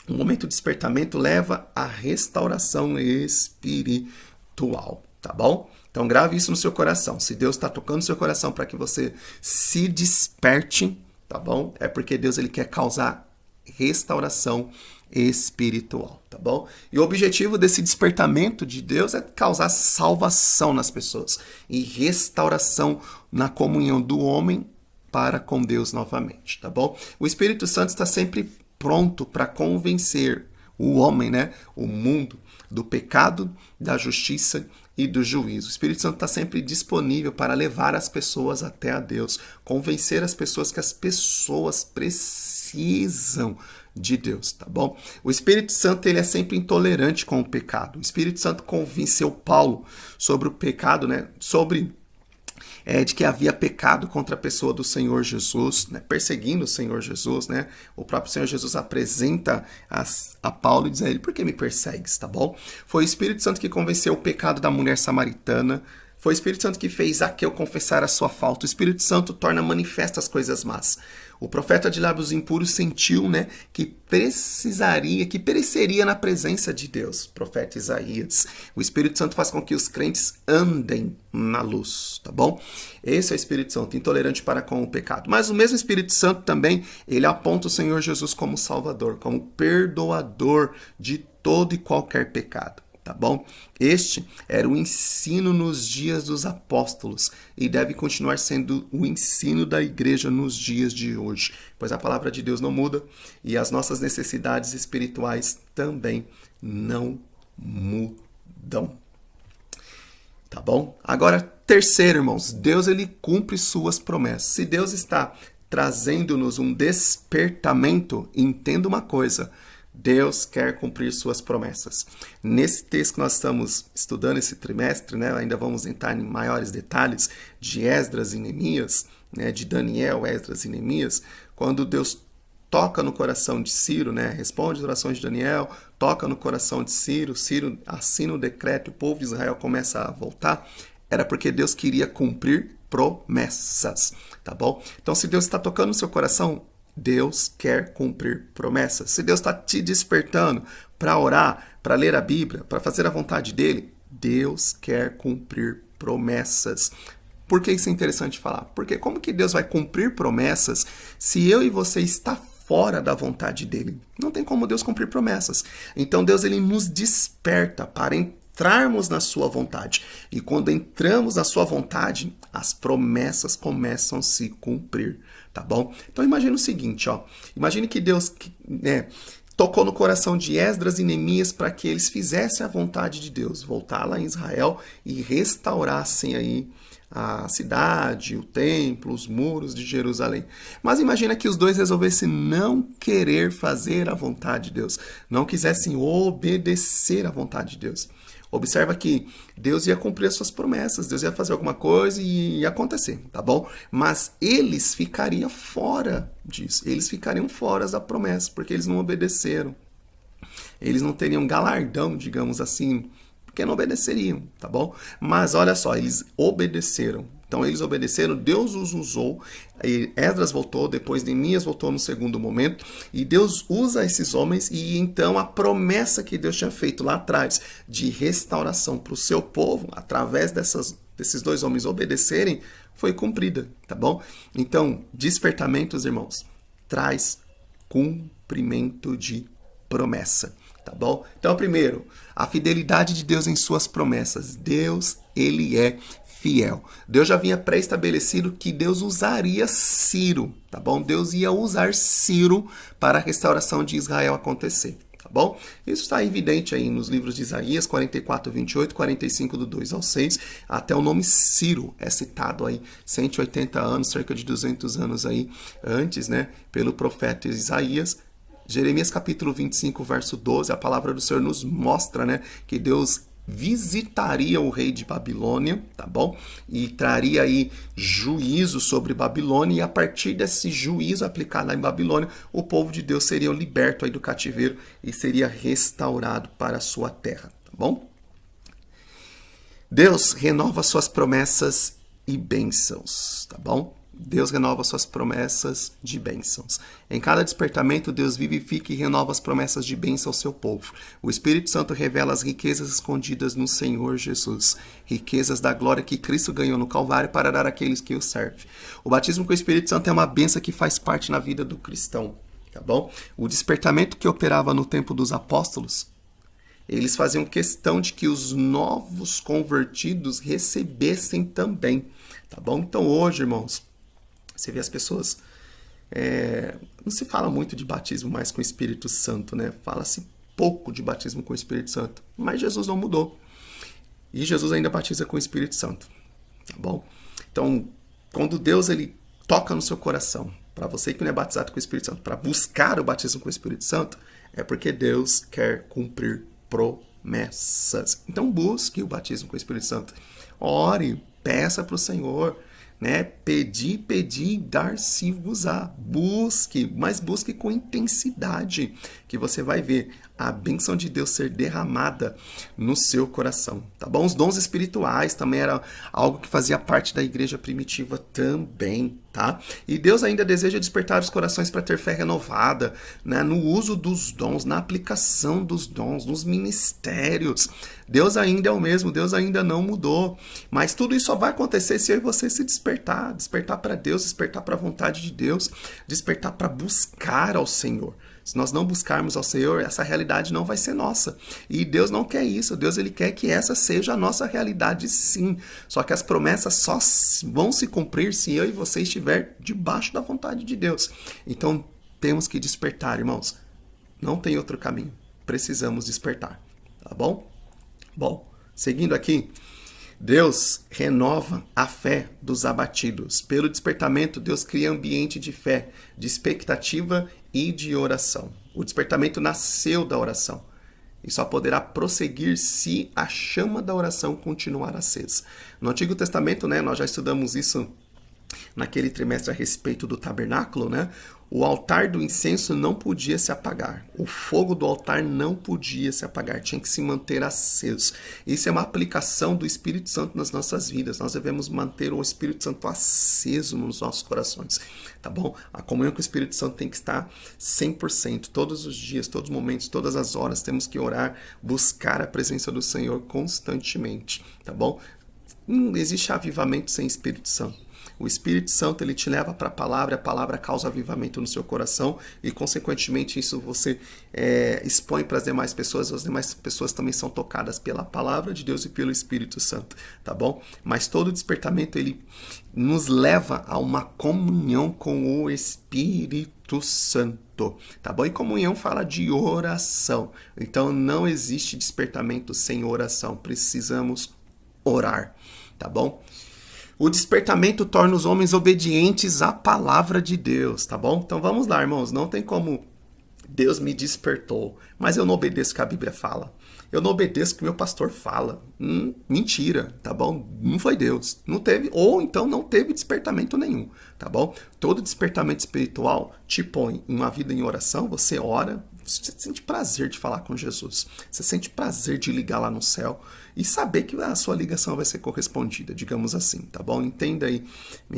o momento de despertamento leva à restauração espiritual. tá bom? Então grave isso no seu coração. Se Deus está tocando no seu coração para que você se desperte, tá bom? É porque Deus ele quer causar restauração espiritual, tá bom? E o objetivo desse despertamento de Deus é causar salvação nas pessoas e restauração na comunhão do homem para com Deus novamente, tá bom? O Espírito Santo está sempre pronto para convencer o homem, né, o mundo, do pecado, da justiça e do juízo. O Espírito Santo está sempre disponível para levar as pessoas até a Deus, convencer as pessoas que as pessoas precisam de Deus, tá bom? O Espírito Santo ele é sempre intolerante com o pecado. O Espírito Santo convenceu Paulo sobre o pecado, né, de que havia pecado contra a pessoa do Senhor Jesus, né, perseguindo o Senhor Jesus, né? O próprio Senhor Jesus apresenta a Paulo e diz a ele, por que me persegues, tá bom? Foi o Espírito Santo que convenceu o pecado da mulher samaritana, foi o Espírito Santo que fez Zaqueu confessar a sua falta. O Espírito Santo torna manifesta as coisas más. O profeta de lábios impuros sentiu, né, que pereceria na presença de Deus. Profeta Isaías. O Espírito Santo faz com que os crentes andem na luz, tá bom? Esse é o Espírito Santo, intolerante para com o pecado. Mas o mesmo Espírito Santo também, ele aponta o Senhor Jesus como Salvador, como perdoador de todo e qualquer pecado. Tá bom? Este era o ensino nos dias dos apóstolos e deve continuar sendo o ensino da igreja nos dias de hoje, pois a palavra de Deus não muda e as nossas necessidades espirituais também não mudam. Tá bom? Agora, terceiro, irmãos, Deus ele cumpre suas promessas. Se Deus está trazendo-nos um despertamento, entenda uma coisa, Deus quer cumprir suas promessas. Nesse texto que nós estamos estudando esse trimestre, né, ainda vamos entrar em maiores detalhes de Esdras e Neemias, né, de Daniel, Esdras e Neemias, quando Deus toca no coração de Ciro, né, responde as orações de Daniel, toca no coração de Ciro, Ciro assina o decreto e o povo de Israel começa a voltar, era porque Deus queria cumprir promessas, tá bom? Então, se Deus está tocando no seu coração, Deus quer cumprir promessas. Se Deus está te despertando para orar, para ler a Bíblia, para fazer a vontade dele, Deus quer cumprir promessas. Por que isso é interessante falar? Porque como que Deus vai cumprir promessas se eu e você está fora da vontade dele? Não tem como Deus cumprir promessas. Então Deus ele nos desperta para entrarmos na sua vontade. E quando entramos na sua vontade, as promessas começam a se cumprir, tá bom? Então imagine o seguinte, ó. Imagine que Deus tocou no coração de Esdras e Neemias para que eles fizessem a vontade de Deus, voltar lá em Israel e restaurassem aí a cidade, o templo, os muros de Jerusalém. Mas imagina que os dois resolvessem não querer fazer a vontade de Deus, não quisessem obedecer à vontade de Deus. Observa que Deus ia cumprir as suas promessas, Deus ia fazer alguma coisa e ia acontecer, tá bom? Mas eles ficariam fora disso, eles ficariam fora da promessa, porque eles não obedeceram. Eles não teriam galardão, digamos assim, porque não obedeceriam, tá bom? Mas olha só, eles obedeceram. Então eles obedeceram, Deus os usou, Esdras voltou, depois Neemias voltou no segundo momento, e Deus usa esses homens, e então a promessa que Deus tinha feito lá atrás de restauração para o seu povo, através desses dois homens obedecerem, foi cumprida, tá bom? Então, despertamentos, irmãos, traz cumprimento de promessa, tá bom? Então, primeiro, a fidelidade de Deus em suas promessas. Deus, ele é fiel. Deus já havia pré-estabelecido que Deus usaria Ciro, tá bom? Deus ia usar Ciro para a restauração de Israel acontecer, tá bom? Isso está evidente aí nos livros de Isaías 44, 28, 45, do 2 ao 6, até o nome Ciro é citado aí 180 anos, cerca de 200 anos aí antes, né, pelo profeta Isaías. Jeremias capítulo 25, verso 12, a palavra do Senhor nos mostra, né, que Deus visitaria o rei de Babilônia, tá bom? E traria aí juízo sobre Babilônia, e a partir desse juízo aplicado lá em Babilônia, o povo de Deus seria liberto aí do cativeiro e seria restaurado para a sua terra, tá bom? Deus renova suas promessas e bênçãos, tá bom? Deus renova suas promessas de bênçãos. Em cada despertamento, Deus vivifica e renova as promessas de bênção ao seu povo. O Espírito Santo revela as riquezas escondidas no Senhor Jesus, riquezas da glória que Cristo ganhou no Calvário para dar àqueles que o servem. O batismo com o Espírito Santo é uma bênção que faz parte na vida do cristão, tá bom? O despertamento que operava no tempo dos apóstolos, eles faziam questão de que os novos convertidos recebessem também, tá bom? Então hoje, irmãos, você vê as pessoas, não se fala muito de batismo mais com o Espírito Santo, né? Fala-se pouco de batismo com o Espírito Santo, mas Jesus não mudou. E Jesus ainda batiza com o Espírito Santo, tá bom? Então, quando Deus ele toca no seu coração, para você que não é batizado com o Espírito Santo, para buscar o batismo com o Espírito Santo, é porque Deus quer cumprir promessas. Então busque o batismo com o Espírito Santo. Ore, peça para o Senhor, né? Pedi, dar-se-vos-á. Busque, mas busque com intensidade, que você vai ver a bênção de Deus ser derramada no seu coração, tá bom? Os dons espirituais também era algo que fazia parte da igreja primitiva também, tá? E Deus ainda deseja despertar os corações para ter fé renovada, né? No uso dos dons, na aplicação dos dons, nos ministérios. Deus ainda é o mesmo, Deus ainda não mudou, mas tudo isso só vai acontecer se eu e você se despertar para Deus, despertar para a vontade de Deus, despertar para buscar ao Senhor. Se nós não buscarmos ao Senhor, essa realidade não vai ser nossa. E Deus não quer isso. Deus ele quer que essa seja a nossa realidade, sim. Só que as promessas só vão se cumprir se eu e você estiver debaixo da vontade de Deus. Então, temos que despertar, irmãos. Não tem outro caminho. Precisamos despertar. Tá bom? Bom, seguindo aqui. Deus renova a fé dos abatidos. Pelo despertamento, Deus cria ambiente de fé, de expectativa e de oração. O despertamento nasceu da oração e só poderá prosseguir se a chama da oração continuar acesa. No Antigo Testamento, né, nós já estudamos isso naquele trimestre a respeito do tabernáculo, né? O altar do incenso não podia se apagar. O fogo do altar não podia se apagar. Tinha que se manter aceso. Isso é uma aplicação do Espírito Santo nas nossas vidas. Nós devemos manter o Espírito Santo aceso nos nossos corações. Tá bom? A comunhão com o Espírito Santo tem que estar 100%. Todos os dias, todos os momentos, todas as horas. Temos que orar, buscar a presença do Senhor constantemente. Tá bom? Não existe avivamento sem Espírito Santo. O Espírito Santo ele te leva para a palavra causa avivamento no seu coração e, consequentemente, isso você expõe para as demais pessoas também são tocadas pela palavra de Deus e pelo Espírito Santo, tá bom? Mas todo despertamento ele nos leva a uma comunhão com o Espírito Santo, tá bom? E comunhão fala de oração, então não existe despertamento sem oração, precisamos orar, tá bom? O despertamento torna os homens obedientes à palavra de Deus, tá bom? Então vamos lá, irmãos. Não tem como Deus me despertou, mas eu não obedeço o que a Bíblia fala. Eu não obedeço o que meu pastor fala. Mentira, tá bom? Não foi Deus. Não teve, ou então não teve despertamento nenhum, tá bom? Todo despertamento espiritual te põe em uma vida em oração, você ora, você sente prazer de falar com Jesus. Você sente prazer de ligar lá no céu e saber que a sua ligação vai ser correspondida, digamos assim, tá bom? Entenda aí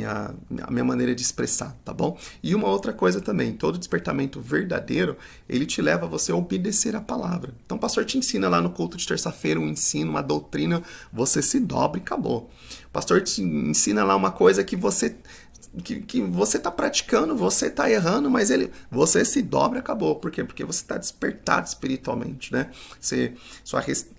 a minha maneira de expressar, tá bom? E uma outra coisa também, todo despertamento verdadeiro, ele te leva a você a obedecer a palavra. Então o pastor te ensina lá no culto de terça-feira um ensino, uma doutrina, você se dobra e acabou. O pastor te ensina lá uma coisa que você está praticando, você está errando, mas você se dobra e acabou. Por quê? Porque você está despertado espiritualmente, né?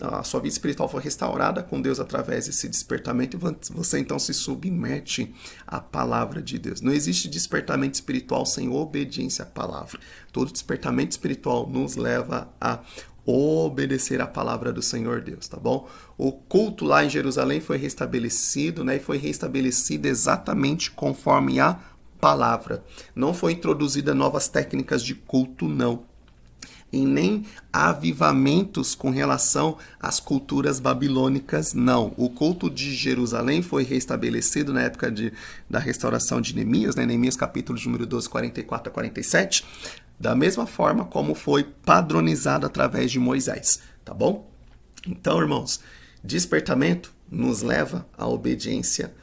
A sua vida espiritual foi restaurada com Deus através desse despertamento e você então se submete à palavra de Deus. Não existe despertamento espiritual sem obediência à palavra. Todo despertamento espiritual nos leva a obedecer a palavra do Senhor Deus, tá bom? O culto lá em Jerusalém foi restabelecido, né? E foi restabelecido exatamente conforme a palavra. Não foi introduzida novas técnicas de culto, não. E nem avivamentos com relação às culturas babilônicas, não. O culto de Jerusalém foi restabelecido na época da restauração de Neemias, né? Neemias capítulo número 12, 44 a 47, da mesma forma como foi padronizado através de Moisés, tá bom? Então, irmãos, despertamento nos leva à obediência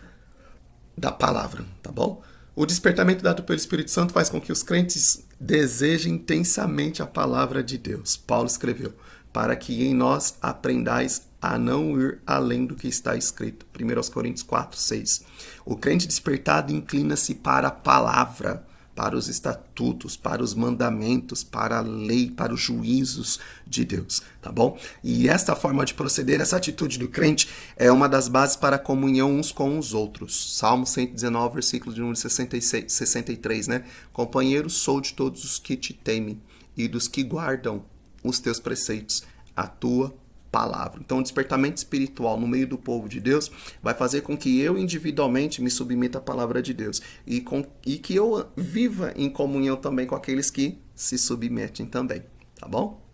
da palavra, tá bom? O despertamento dado pelo Espírito Santo faz com que os crentes desejem intensamente a palavra de Deus. Paulo escreveu, para que em nós aprendais a não ir além do que está escrito. 1 Coríntios 4, 6. O crente despertado inclina-se para a palavra, para os estatutos, para os mandamentos, para a lei, para os juízos de Deus, tá bom? E esta forma de proceder, essa atitude do crente é uma das bases para a comunhão uns com os outros. Salmo 119, versículo de número 63, né? Companheiro, sou de todos os que te temem e dos que guardam os teus preceitos, a tua palavra. Então, o despertamento espiritual no meio do povo de Deus vai fazer com que eu individualmente me submeta à palavra de Deus e que eu viva em comunhão também com aqueles que se submetem também, tá bom?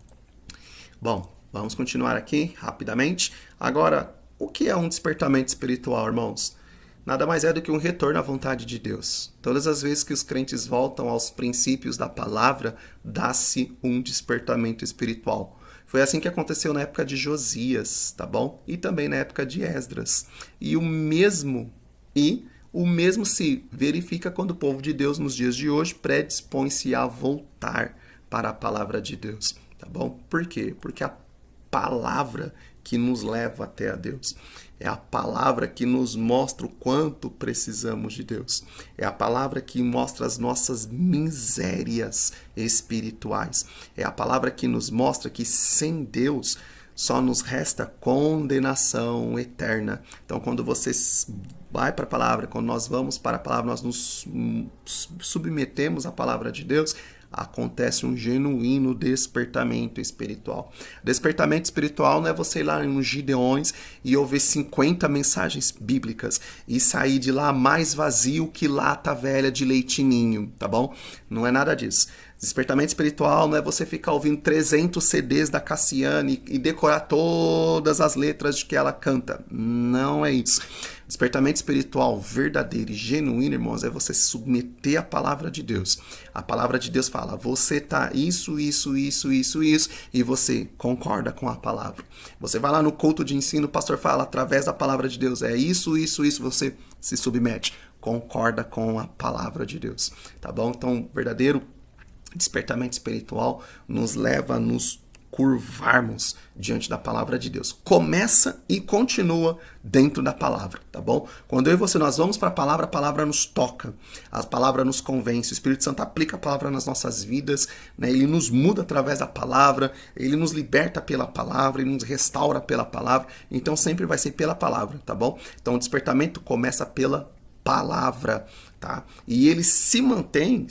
Bom, vamos continuar aqui rapidamente. Agora, o que é um despertamento espiritual, irmãos? Nada mais é do que um retorno à vontade de Deus. Todas as vezes que os crentes voltam aos princípios da palavra, dá-se um despertamento espiritual. Foi assim que aconteceu na época de Josias, tá bom? E também na época de Esdras. E o mesmo se verifica quando o povo de Deus nos dias de hoje predispõe-se a voltar para a palavra de Deus, tá bom? Por quê? Porque a palavra que nos leva até a Deus. É a palavra que nos mostra o quanto precisamos de Deus. É a palavra que mostra as nossas misérias espirituais. É a palavra que nos mostra que sem Deus só nos resta condenação eterna. Então, quando você vai para a palavra, quando nós vamos para a palavra, nós nos submetemos à palavra de Deus, acontece um genuíno despertamento espiritual. Despertamento espiritual não é você ir lá nos Gideões e ouvir 50 mensagens bíblicas e sair de lá mais vazio que lata velha de leitinho, tá bom? Não é nada disso. Despertamento espiritual não é você ficar ouvindo 300 CDs da Cassiane e decorar todas as letras de que ela canta. Não é isso. Despertamento espiritual verdadeiro e genuíno, irmãos, é você se submeter à palavra de Deus. A palavra de Deus fala, você tá isso, e você concorda com a palavra. Você vai lá no culto de ensino, o pastor fala, através da palavra de Deus, é isso, você se submete, concorda com a palavra de Deus, tá bom? Então, verdadeiro despertamento espiritual nos leva a nos curvarmos diante da palavra de Deus. Começa e continua dentro da palavra, tá bom? Quando eu e você nós vamos para a palavra nos toca, a palavra nos convence, o Espírito Santo aplica a palavra nas nossas vidas, né? Ele nos muda através da palavra, ele nos liberta pela palavra, ele nos restaura pela palavra, então sempre vai ser pela palavra, tá bom? Então o despertamento começa pela palavra, tá? E ele se mantém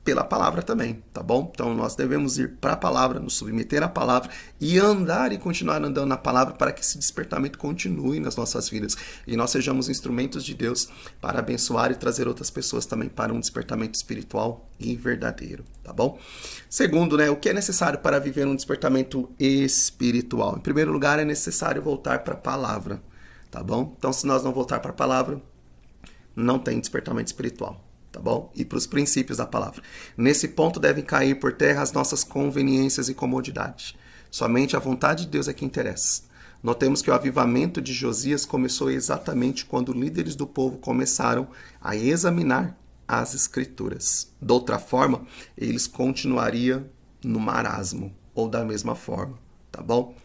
pela palavra também, tá bom? Então nós devemos ir para a palavra, nos submeter à palavra e andar e continuar andando na palavra para que esse despertamento continue nas nossas vidas e nós sejamos instrumentos de Deus para abençoar e trazer outras pessoas também para um despertamento espiritual e verdadeiro, tá bom? Segundo, né, o que é necessário para viver um despertamento espiritual? Em primeiro lugar, é necessário voltar para a palavra, tá bom? Então, se nós não voltar para a palavra, não tem despertamento espiritual. Tá bom? E para os princípios da palavra. Nesse ponto devem cair por terra as nossas conveniências e comodidades. Somente a vontade de Deus é que interessa. Notemos que o avivamento de Josias começou exatamente quando líderes do povo começaram a examinar as escrituras. De outra forma, eles continuariam no marasmo, ou da mesma forma, tá bom?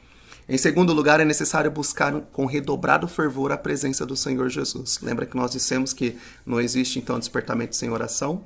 Em segundo lugar, é necessário buscar com redobrado fervor a presença do Senhor Jesus. Lembra que nós dissemos que não existe, então, despertamento sem oração?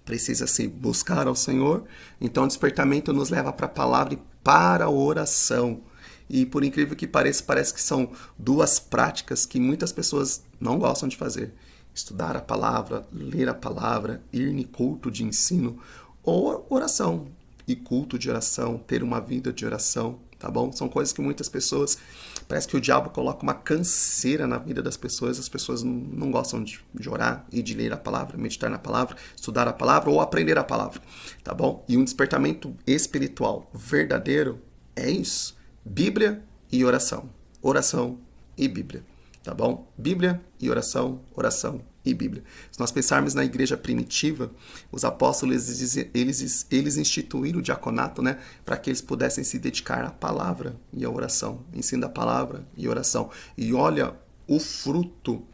Precisa-se buscar ao Senhor. Então, o despertamento nos leva para a palavra e para a oração. E, por incrível que pareça, parece que são duas práticas que muitas pessoas não gostam de fazer. Estudar a palavra, ler a palavra, ir em culto de ensino ou oração. E culto de oração, ter uma vida de oração. Tá bom? São coisas que muitas pessoas, parece que o diabo coloca uma canseira na vida das pessoas, as pessoas não gostam de orar e de ler a palavra, meditar na palavra, estudar a palavra ou aprender a palavra, tá bom? E um despertamento espiritual verdadeiro é isso, Bíblia e oração, oração e Bíblia, tá bom? Bíblia e oração, oração e Bíblia. Se nós pensarmos na igreja primitiva, os apóstolos eles instituíram o diaconato, né, para que eles pudessem se dedicar à palavra e à oração, ensino da palavra e oração. E olha o fruto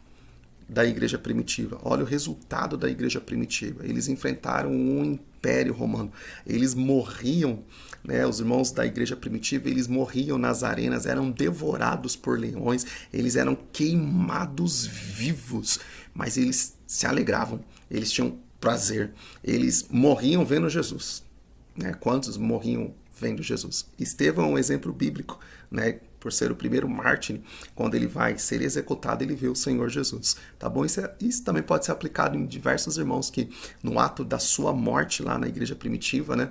da igreja primitiva. Olha o resultado da igreja primitiva. Eles enfrentaram um império romano. Eles morriam, né? Os irmãos da igreja primitiva, eles morriam nas arenas, eram devorados por leões, eles eram queimados vivos, mas eles se alegravam, eles tinham prazer, eles morriam vendo Jesus, né? Quantos morriam vendo Jesus? Estevão é um exemplo bíblico, né? Por ser o primeiro mártir, quando ele vai ser executado, ele vê o Senhor Jesus, tá bom? Isso também pode ser aplicado em diversos irmãos que no ato da sua morte lá na igreja primitiva, né?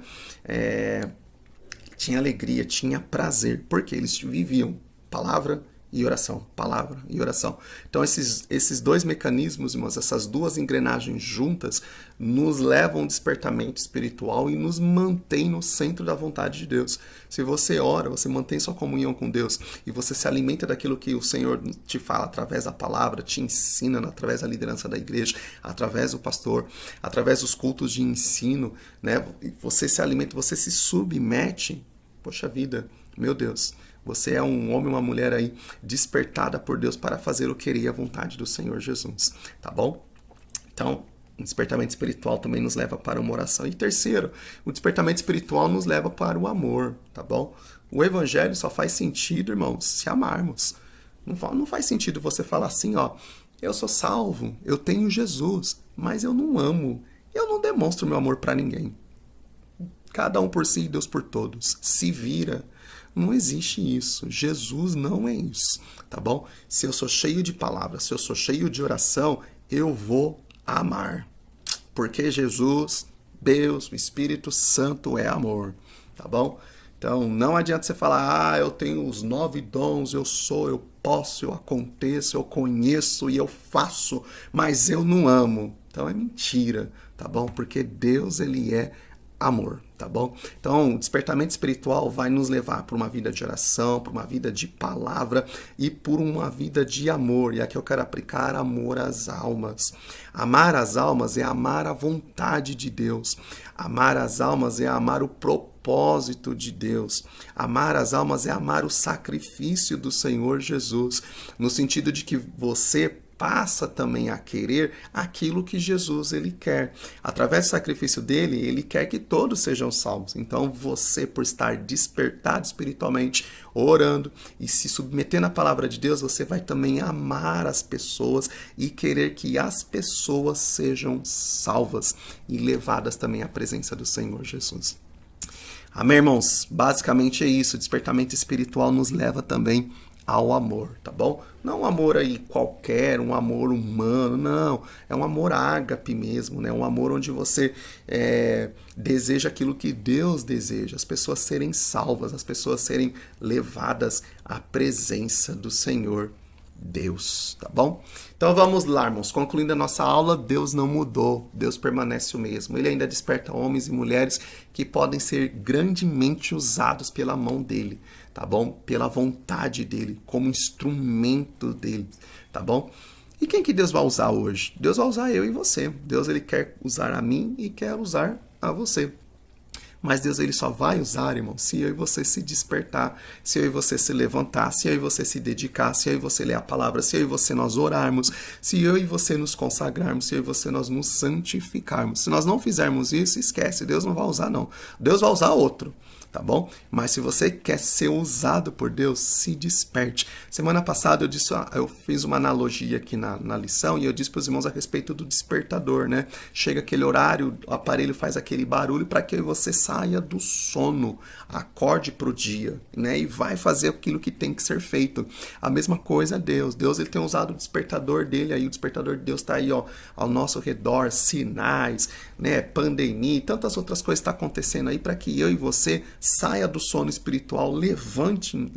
Tinha alegria, tinha prazer, porque eles viviam palavra e oração, palavra e oração. Então esses dois mecanismos, irmãos, essas duas engrenagens juntas, nos levam a um despertamento espiritual e nos mantém no centro da vontade de Deus. Se você ora, você mantém sua comunhão com Deus e você se alimenta daquilo que o Senhor te fala através da palavra, te ensina através da liderança da igreja, através do pastor, através dos cultos de ensino, né? Você se alimenta, você se submete. Poxa vida, meu Deus, você é um homem ou uma mulher aí despertada por Deus para fazer o querer e a vontade do Senhor Jesus, tá bom? Então, o despertamento espiritual também nos leva para uma oração. E terceiro, o despertamento espiritual nos leva para o amor, tá bom? O evangelho só faz sentido, irmãos, se amarmos. Não faz sentido você falar assim, ó, eu sou salvo, eu tenho Jesus, mas eu não amo, eu não demonstro meu amor para ninguém. Cada um por si e Deus por todos. Se vira. Não existe isso. Jesus não é isso, tá bom? Se eu sou cheio de palavras, se eu sou cheio de oração, eu vou amar. Porque Jesus, Deus, o Espírito Santo é amor, tá bom? Então, não adianta você falar, eu tenho os 9 dons, eu sou, eu posso, eu aconteço, eu conheço e eu faço, mas eu não amo. Então, é mentira, tá bom? Porque Deus, ele é amor, tá bom? Então, o despertamento espiritual vai nos levar por uma vida de oração, por uma vida de palavra e por uma vida de amor. E aqui eu quero aplicar amor às almas. Amar as almas é amar a vontade de Deus. Amar as almas é amar o propósito de Deus. Amar as almas é amar o sacrifício do Senhor Jesus, no sentido de que você passa também a querer aquilo que Jesus ele quer. Através do sacrifício dele, ele quer que todos sejam salvos. Então você, por estar despertado espiritualmente, orando e se submetendo à palavra de Deus, você vai também amar as pessoas e querer que as pessoas sejam salvas e levadas também à presença do Senhor Jesus. Amém, irmãos? Basicamente é isso. O despertamento espiritual nos leva também ao amor, tá bom? Não um amor aí qualquer, um amor humano, não. É um amor ágape mesmo, né? Um amor onde você deseja aquilo que Deus deseja. As pessoas serem salvas, as pessoas serem levadas à presença do Senhor Deus, tá bom? Então vamos lá, irmãos. Concluindo a nossa aula, Deus não mudou, Deus permanece o mesmo. Ele ainda desperta homens e mulheres que podem ser grandemente usados pela mão dele, tá bom? Pela vontade dele, como instrumento dele, tá bom? E quem que Deus vai usar hoje? Deus vai usar eu e você. Deus ele quer usar a mim e quer usar a você. Mas Deus ele só vai usar, irmão, se eu e você se despertar, se eu e você se levantar, se eu e você se dedicar, se eu e você ler a palavra, se eu e você nós orarmos, se eu e você nos consagrarmos, se eu e você nós nos santificarmos. Se nós não fizermos isso, esquece, Deus não vai usar não. Deus vai usar outro, tá bom? Mas se você quer ser usado por Deus, se desperte. Semana passada eu fiz uma analogia aqui na lição e eu disse para os irmãos a respeito do despertador, né? Chega aquele horário, o aparelho faz aquele barulho para que você saia do sono, acorde para o dia, né? E vai fazer aquilo que tem que ser feito. A mesma coisa Deus. Deus ele tem usado o despertador dele aí, o despertador de Deus está aí, ó, ao nosso redor, sinais, né? Pandemia e tantas outras coisas estão acontecendo aí para que eu e você saia do sono espiritual,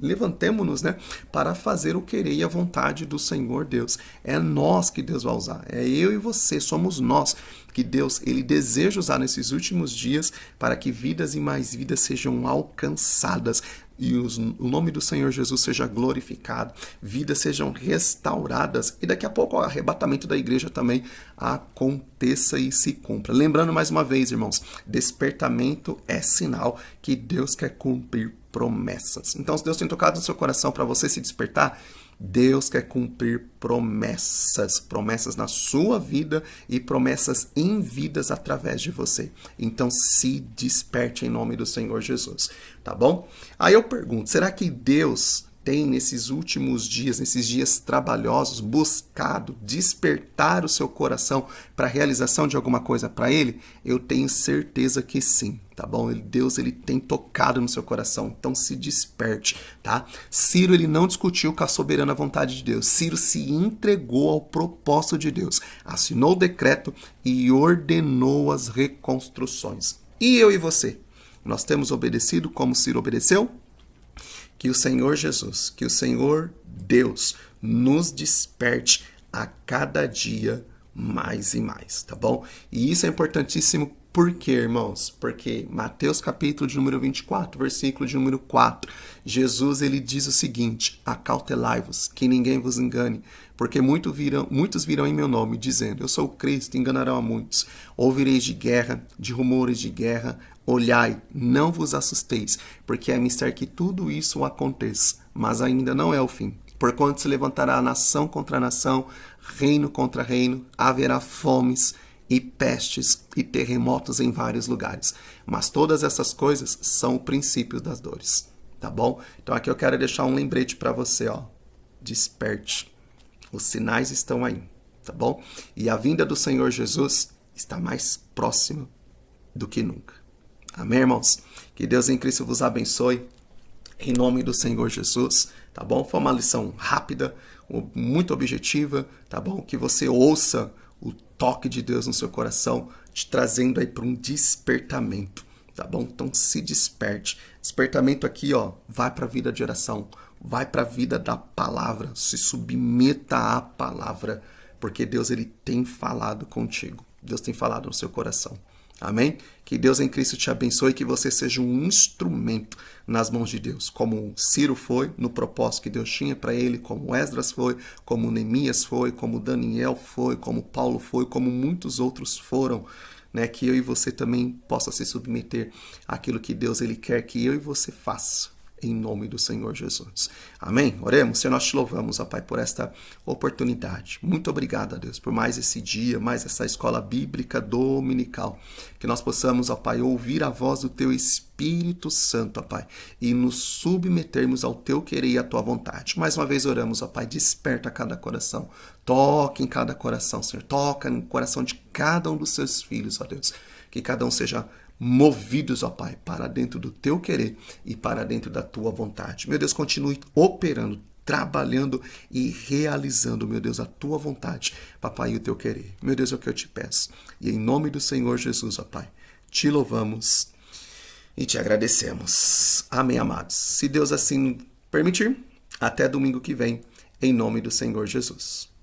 levantemo-nos, né, para fazer o querer e a vontade do Senhor Deus. É nós que Deus vai usar, é eu e você, somos nós que Deus ele deseja usar nesses últimos dias para que vidas e mais vidas sejam alcançadas e o nome do Senhor Jesus seja glorificado, vidas sejam restauradas e daqui a pouco o arrebatamento da igreja também aconteça e se cumpra. Lembrando mais uma vez, irmãos, despertamento é sinal que Deus quer cumprir promessas. Então, se Deus tem tocado no seu coração para você se despertar, Deus quer cumprir promessas na sua vida e promessas em vidas através de você. Então se desperte em nome do Senhor Jesus, tá bom? Aí eu pergunto, será que Deus tem nesses últimos dias, nesses dias trabalhosos, buscado despertar o seu coração para a realização de alguma coisa para Ele? Eu tenho certeza que sim, tá bom? Deus, ele tem tocado no seu coração, então se desperte, tá? Ciro, ele não discutiu com a soberana vontade de Deus. Ciro se entregou ao propósito de Deus, assinou o decreto e ordenou as reconstruções. E eu e você? Nós temos obedecido como Ciro obedeceu? Que o Senhor Jesus, que o Senhor Deus nos desperte a cada dia mais e mais, tá bom? E isso é importantíssimo por quê, irmãos? Porque Mateus capítulo de número 24, versículo de número 4, Jesus ele diz o seguinte: acautelai-vos, que ninguém vos engane, porque muitos virão em meu nome, dizendo, eu sou o Cristo, enganarão a muitos. Ouvireis de guerra, de rumores de guerra. Olhai, não vos assusteis, porque é mister que tudo isso aconteça, mas ainda não é o fim. Porquanto se levantará nação contra nação, reino contra reino, haverá fomes e pestes e terremotos em vários lugares. Mas todas essas coisas são o princípio das dores, tá bom? Então aqui eu quero deixar um lembrete para você, ó. Desperte. Os sinais estão aí, tá bom? E a vinda do Senhor Jesus está mais próxima do que nunca. Amém, irmãos? Que Deus em Cristo vos abençoe, em nome do Senhor Jesus, tá bom? Foi uma lição rápida, muito objetiva, tá bom? Que você ouça o toque de Deus no seu coração, te trazendo aí para um despertamento, tá bom? Então se desperte. Despertamento aqui, ó, vai para a vida de oração, vai para a vida da palavra, se submeta à palavra, porque Deus ele tem falado contigo, Deus tem falado no seu coração. Amém? Que Deus em Cristo te abençoe e que você seja um instrumento nas mãos de Deus, como Ciro foi no propósito que Deus tinha para ele, como Esdras foi, como Neemias foi, como Daniel foi, como Paulo foi, como muitos outros foram, né? Que eu e você também possa se submeter àquilo que Deus ele quer que eu e você faça. Em nome do Senhor Jesus. Amém? Oremos. Senhor, nós te louvamos, ó Pai, por esta oportunidade. Muito obrigado, a Deus, por mais esse dia, mais essa escola bíblica dominical. Que nós possamos, ó Pai, ouvir a voz do Teu Espírito Santo, ó Pai, e nos submetermos ao Teu querer e à Tua vontade. Mais uma vez oramos, ó Pai, desperta cada coração. Toca em cada coração, Senhor. Toca no coração de cada um dos Seus filhos, ó Deus. Que cada um seja movidos, ó Pai, para dentro do Teu querer e para dentro da Tua vontade. Meu Deus, continue operando, trabalhando e realizando, meu Deus, a Tua vontade, Papai, e o Teu querer. Meu Deus, é o que eu te peço. E em nome do Senhor Jesus, ó Pai, te louvamos e te agradecemos. Amém, amados. Se Deus assim permitir, até domingo que vem, em nome do Senhor Jesus.